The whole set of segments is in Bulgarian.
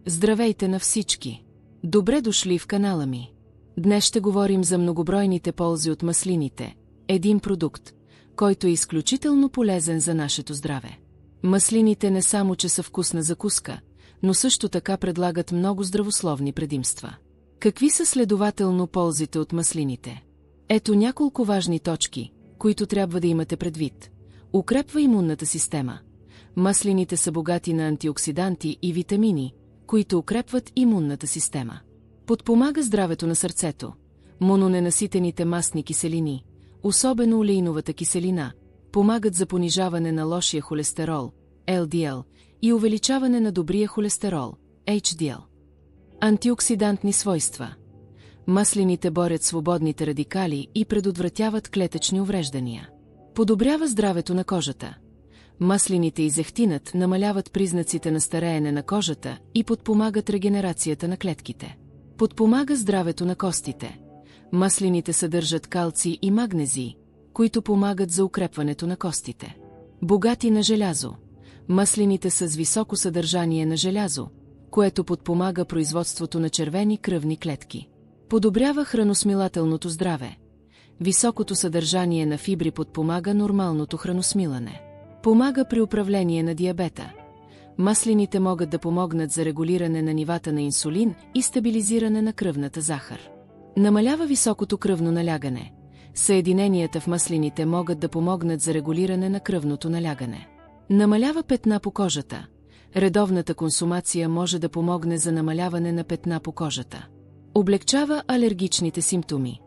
Здравейте на всички! Добре дошли в канала ми! Днес ще говорим за многобройните ползи от маслините, един продукт, който е изключително полезен за нашето здраве. Маслините не само, че са вкусна закуска, но също така предлагат много здравословни предимства. Какви са следователно ползите от маслините? Ето няколко важни точки, които трябва да имате предвид. Укрепва имунната система. Маслините са богати на антиоксиданти и витамини, които укрепват имунната система. Подпомага здравето на сърцето. Мононенаситените мастни киселини, особено олеиновата киселина, помагат за понижаване на лошия холестерол, LDL, и увеличаване на добрия холестерол, HDL. Антиоксидантни свойства. Маслините борят свободните радикали и предотвратяват клетъчни увреждания. Подобрява здравето на кожата. Маслините и зехтинът намаляват признаците на стареене на кожата и подпомагат регенерацията на клетките. Подпомага здравето на костите. Маслините съдържат калций и магнезий, които помагат за укрепването на костите. Богати на желязо. Маслините са с високо съдържание на желязо, което подпомага производството на червени кръвни клетки. Подобрява храносмилателното здраве. Високото съдържание на фибри подпомага нормалното храносмилане. Помага при управление на диабета. Маслините могат да помогнат за регулиране на нивата на инсулин и стабилизиране на кръвната захар. Намалява високото кръвно налягане. Съединенията в маслините могат да помогнат за регулиране на кръвното налягане. Намалява петна по кожата. Редовната консумация може да помогне за намаляване на петна по кожата. Облегчава алергичните симптоми.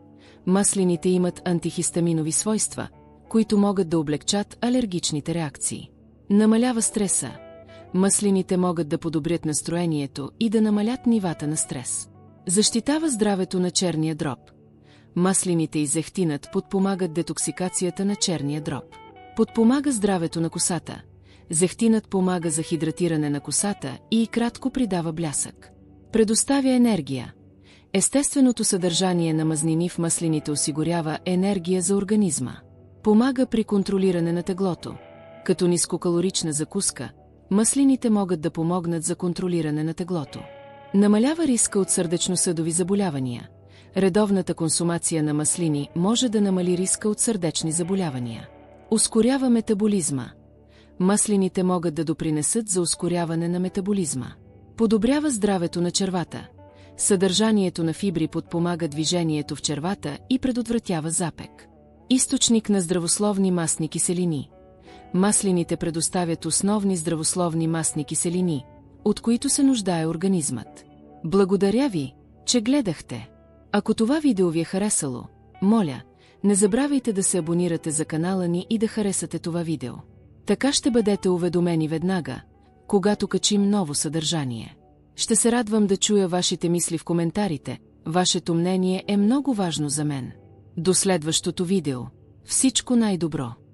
Маслините имат антихистаминови свойства, които могат да облегчат алергичните реакции. Намалява стреса. Маслините могат да подобрят настроението и да намалят нивата на стрес. Защитава здравето на черния дроб. Маслините и зехтинът подпомагат детоксикацията на черния дроб. Подпомага здравето на косата. Зехтинът помага за хидратиране на косата и кратко придава блясък. Предоставя енергия. Естественото съдържание на мазнини в маслините осигурява енергия за организма. Помага при контролиране на теглото. Като нискокалорична закуска, маслините могат да помогнат за контролиране на теглото. Намалява риска от сърдечно-съдови заболявания. Редовната консумация на маслини може да намали риска от сърдечни заболявания. Ускорява метаболизма. Маслините могат да допринесат за ускоряване на метаболизма. Подобрява здравето на червата. Съдържанието на фибри подпомага движението в червата и предотвратява запек. Източник на здравословни мастни киселини. Маслините предоставят основни здравословни мастни киселини, от които се нуждае организмът. Благодаря ви, че гледахте. Ако това видео ви е харесало, моля, не забравяйте да се абонирате за канала ни и да харесате това видео. Така ще бъдете уведомени веднага, когато качим ново съдържание. Ще се радвам да чуя вашите мисли в коментарите, вашето мнение е много важно за мен. До следващото видео. Всичко най-добро!